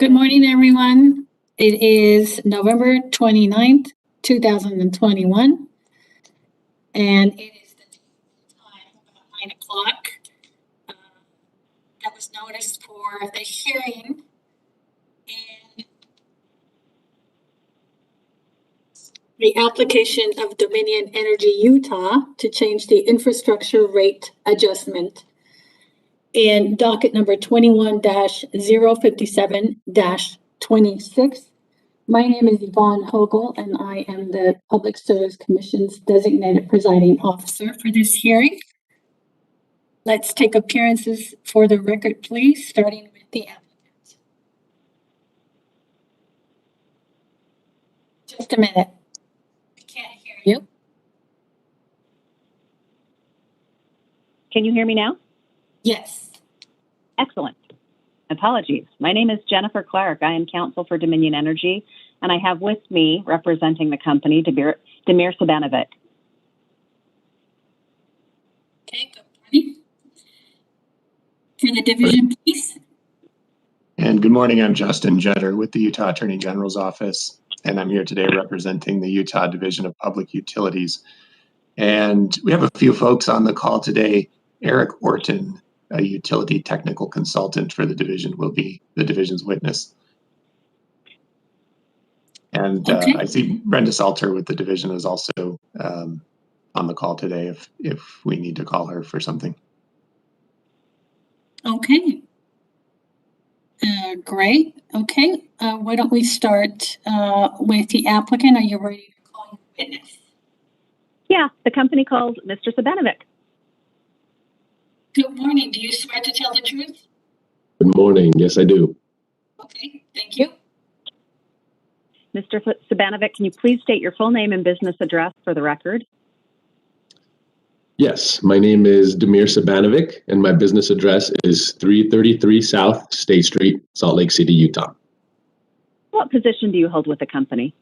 Good morning, everyone. It is November 29th, 2021, and it is the time about 9 o'clock. That was noticed for the hearing and the application of Dominion Energy Utah to change the infrastructure rate adjustment in docket number 21-057-26. My name is Yvonne Hogel, and I am the Public Service Commission's designated presiding officer for this hearing. Let's take appearances for the record, please, starting with the applicant. Just a minute. I can't hear you. Can you hear me now? Yes. Excellent. Apologies. My name is Jennifer Clark. I am counsel for Dominion Energy, and I have with me, representing the company, Damir Sabanovic. Okay, good morning. For the division, please. And good morning, I'm Justin Jetter with the Utah Attorney General's Office, and I'm here today representing the Utah Division of Public Utilities. And we have a few folks on the call today. Eric Orton, a utility technical consultant for the division, will be the division's witness. And Okay. I see Brenda Salter with the division is also on the call today if we need to call her for something. Okay. Great. Okay. Why don't we start with the applicant? Are you ready to call your witness? Yeah, the company calls Mr. Sabanovic. Good morning. Do you swear to tell the truth? Good morning. Yes, I do. Okay. Thank you. Mr. Sabanovic, can you please state your full name and business address for the record? Yes, my name is Damir Sabanovic, and my business address is 333 South State Street, Salt Lake City, Utah. What position do you hold with the company?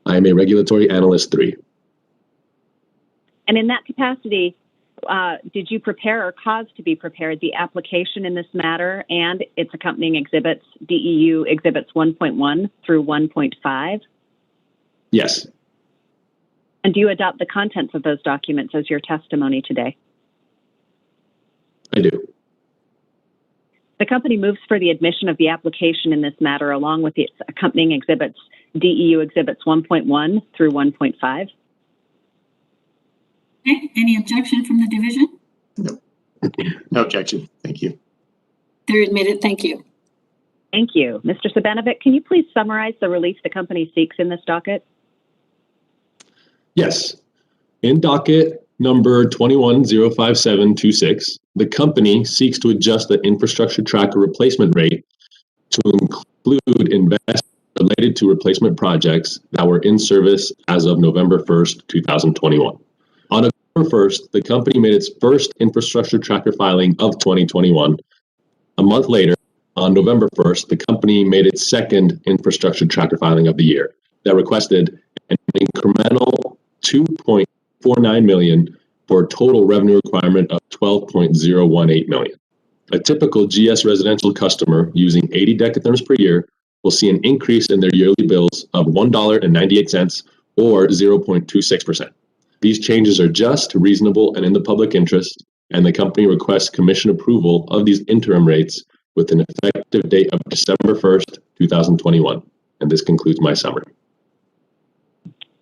I am a regulatory analyst 3. And in that capacity, did you prepare or cause to be prepared the application in this matter and its accompanying exhibits, DEU exhibits 1.1 through 1.5? Yes. And do you adopt the contents of those documents as your testimony today? I do. The company moves for the admission of the application in this matter along with its accompanying exhibits, DEU exhibits 1.1 through 1.5. Okay. Any objection from the division? No, no objection. Thank you. They're admitted. Thank you. Thank you. Mr. Sabanovic, can you please summarize the relief the company seeks in this docket? Yes. In docket number 21-05726, the company seeks to adjust the infrastructure tracker replacement rate to include investments related to replacement projects that were in service as of November 1st, 2021. On October 1st, the company made its first infrastructure tracker filing of 2021. A month later, on November 1st, the company made its second infrastructure tracker filing of the year that requested an incremental $2.49 million for a total revenue requirement of $12.018 million. A typical GS residential customer using 80 decatherms per year will see an increase in their yearly bills of $1.98 or 0.26%. These changes are just, reasonable, and in the public interest, and the company requests commission approval of these interim rates with an effective date of December 1st, 2021. And this concludes my summary.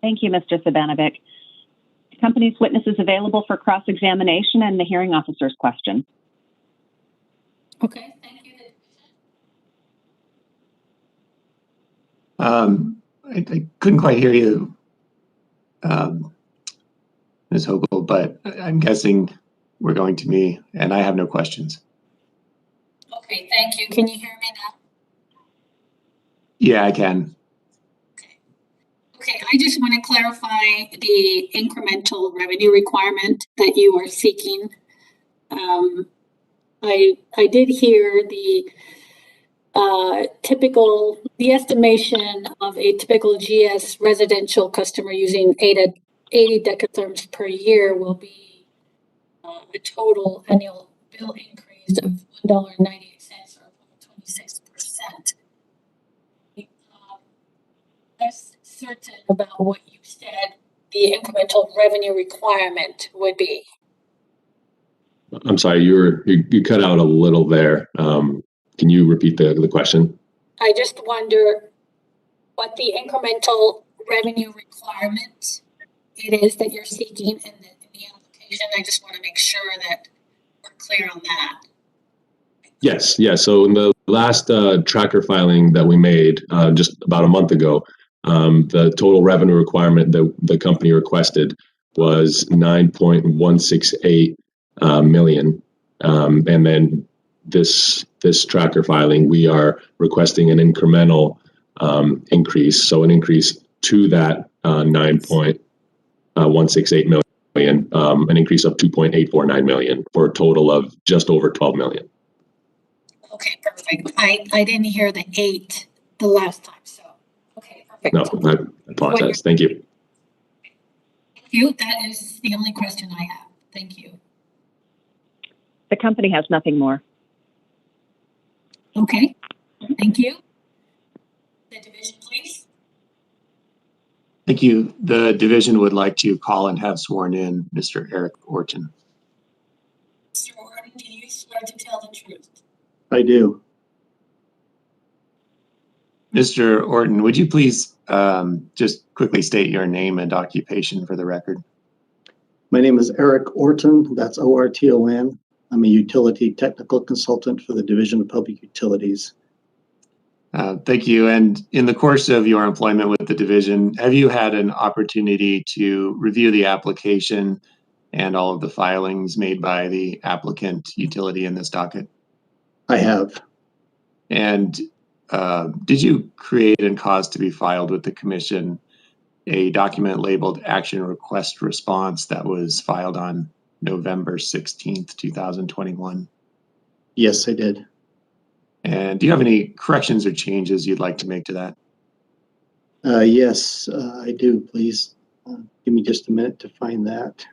Thank you, Mr. Sabanovic. The company's witness is available for cross-examination and the hearing officer's question. Okay. Thank you. I couldn't quite hear you, Ms. Hogel, but I'm guessing we're going to me, and I have no questions. Okay. Thank you. Can you hear me now? Yeah, I can. Okay, I just want to clarify the incremental revenue requirement that you are seeking. I did hear the estimation of a typical GS residential customer using 80 decatherms per year will be a total annual bill increase of $1.98 or 26%. Less certain about what you said the incremental revenue requirement would be. I'm sorry, you cut out a little there. Can you repeat the question? I just wonder what the incremental revenue requirement it is that you're seeking in the application. I just want to make sure that we're clear on that. Yes. So in the last tracker filing that we made just about a month ago, the total revenue requirement that the company requested was 9.168 million. And then this tracker filing, we are requesting an incremental increase. So an increase to that 9.168 million, an increase of 2.849 million for a total of just over 12 million. Okay, perfect. I didn't hear the 8 the last time, so okay, perfect. No, I apologize. Thank you. Thank you. That is the only question I have. Thank you. The company has nothing more. Okay, thank you. The division, please. Thank you. The division would like to call and have sworn in Mr. Eric Orton. Mr. Orton, do you swear to tell the truth? I do. Mr. Orton, would you please just quickly state your name and occupation for the record? My name is Eric Orton. That's O-R-T-O-N. I'm a utility technical consultant for the Division of Public Utilities. Thank you. And in the course of your employment with the division, have you had an opportunity to review the application and all of the filings made by the applicant utility in this docket? I have. And did you create and cause to be filed with the commission a document labeled Action Request Response that was filed on November 16th, 2021? Yes, I did. And do you have any corrections or changes you'd like to make to that? Yes, I do, please. Give me just a minute to find that.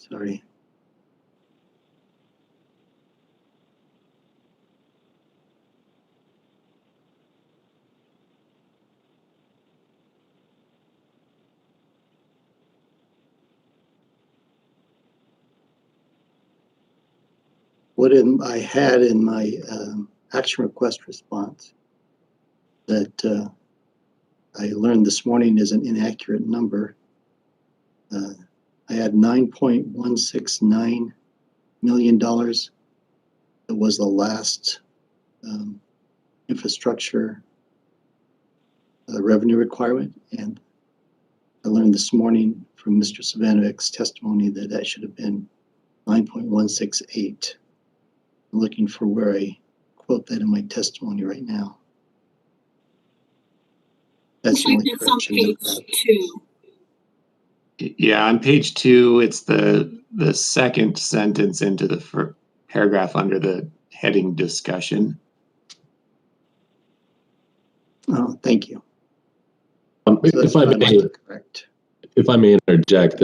Sorry. What I had in my action request response that I learned this morning is an inaccurate number. I had $9.169 million. It was the last infrastructure revenue requirement, and I learned this morning from Mr. Savanovic's testimony that that should have been 9.168. I'm looking for where I quote that in my testimony right now. That's the only correction. On page 2. Yeah, on page 2, it's the second sentence into the paragraph under the heading discussion. Oh, thank you. So if I may interject,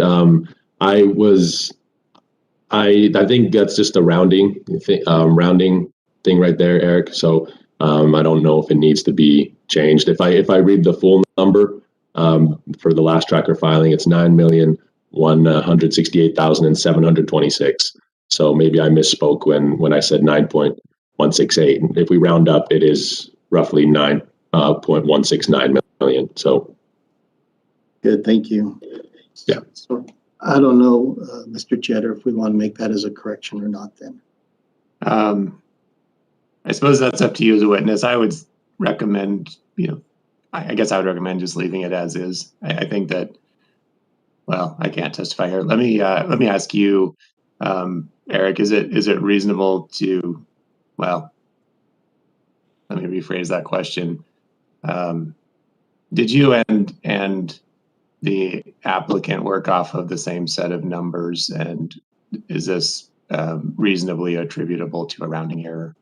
I think that's just a rounding thing right there, Eric. So I don't know if it needs to be changed. If I read the full number for the last tracker filing, it's 9,168,726. So maybe I misspoke when I said 9.168. If we round up, it is roughly 9.169 million. So good, thank you. Yeah. So I don't know, Mr. Jetter, if we want to make that as a correction or not then. I suppose that's up to you as a witness. I would recommend, I guess I would recommend just leaving it as is. I think that, well, I can't testify here. Let me ask you, Eric, is it reasonable to, well, let me rephrase that question. Did you and the applicant work off of the same set of numbers, and is this reasonably attributable to a rounding error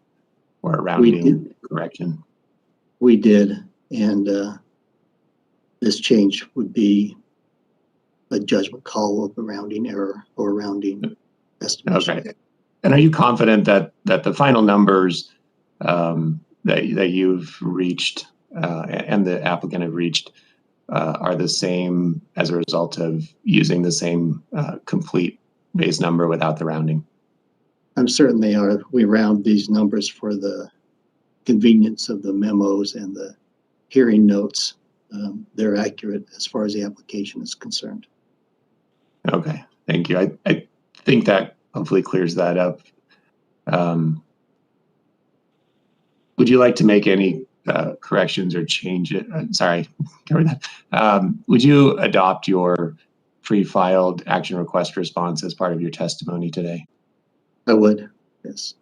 or a We rounding did. correction? We did, and this change would be a judgment call of a rounding error or rounding estimation. Okay. And are you confident that the final numbers that you've reached and the applicant have reached are the same as a result of using the same complete base number without the rounding? I'm certain they are. We round these numbers for the convenience of the memos and the hearing notes. They're accurate as far as the application is concerned. Okay, thank you. I think that hopefully clears that up. Would you like to make any corrections or change it? Sorry, cover that. Would you adopt your pre-filed action request response as part of your testimony today? I would, yes.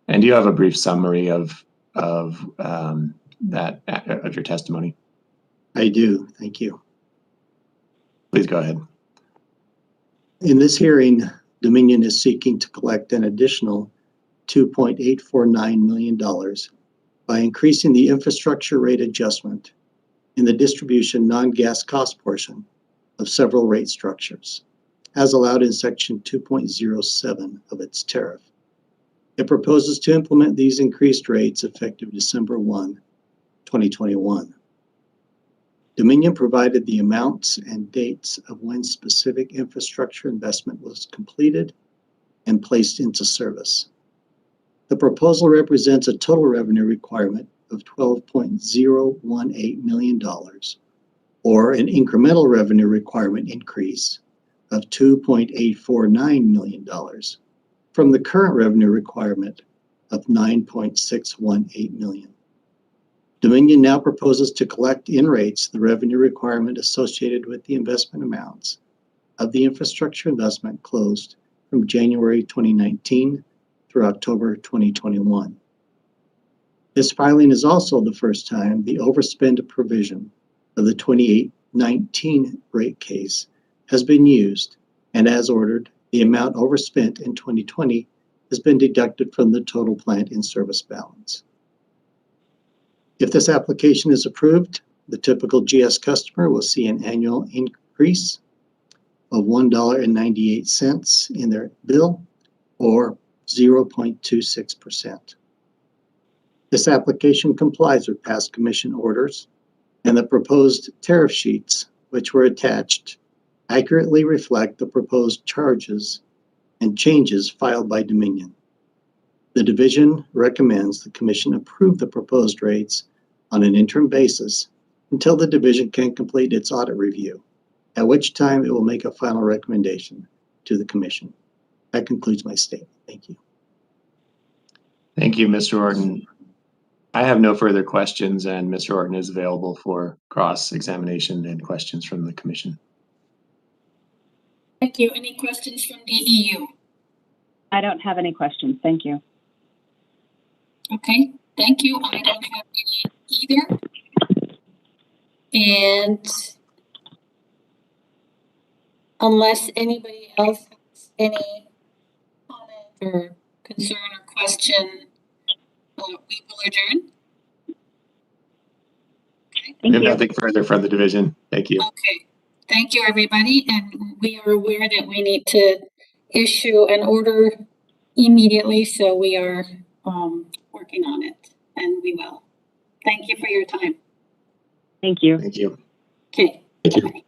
And do you have a brief summary of that of your testimony? I do. Thank you. Please go ahead. In this hearing, Dominion is seeking to collect an additional $2.849 million by increasing the infrastructure rate adjustment in the distribution non-gas cost portion of several rate structures, as allowed in Section 2.07 of its tariff. It proposes to implement these increased rates effective December 1, 2021. Dominion provided the amounts and dates of when specific infrastructure investment was completed and placed into service. The proposal represents a total revenue requirement of $12.018 million, or an incremental revenue requirement increase of $2.849 million from the current revenue requirement of $9.618 million. Dominion now proposes to collect in rates the revenue requirement associated with the investment amounts of the infrastructure investment closed from January 2019 through October 2021. This filing is also the first time the overspend provision of the 2019 rate case has been used, and as ordered, the amount overspent in 2020 has been deducted from the total plant in service balance. If this application is approved, the typical GS customer will see an annual increase of $1.98 in their bill, or 0.26%. This application complies with past commission orders, and the proposed tariff sheets, which were attached, accurately reflect the proposed charges and changes filed by Dominion. The division recommends the commission approve the proposed rates on an interim basis until the division can complete its audit review, at which time it will make a final recommendation to the commission. That concludes my statement. Thank you. Thank you, Mr. Orton. I have no further questions, and Mr. Orton is available for cross-examination and questions from the commission. Thank you. Any questions from DEU? I don't have any questions. Thank you. Okay, thank you. I don't have any either. And unless anybody else has any comment or concern or question, we will adjourn. Okay. Thank you. Nothing further from the division. Thank you. Okay. Thank you, everybody. And we are aware that we need to issue an order immediately, so we are working on it, and we will. Thank you for your time. Thank you. Thank you. Okay. Thank you. Bye.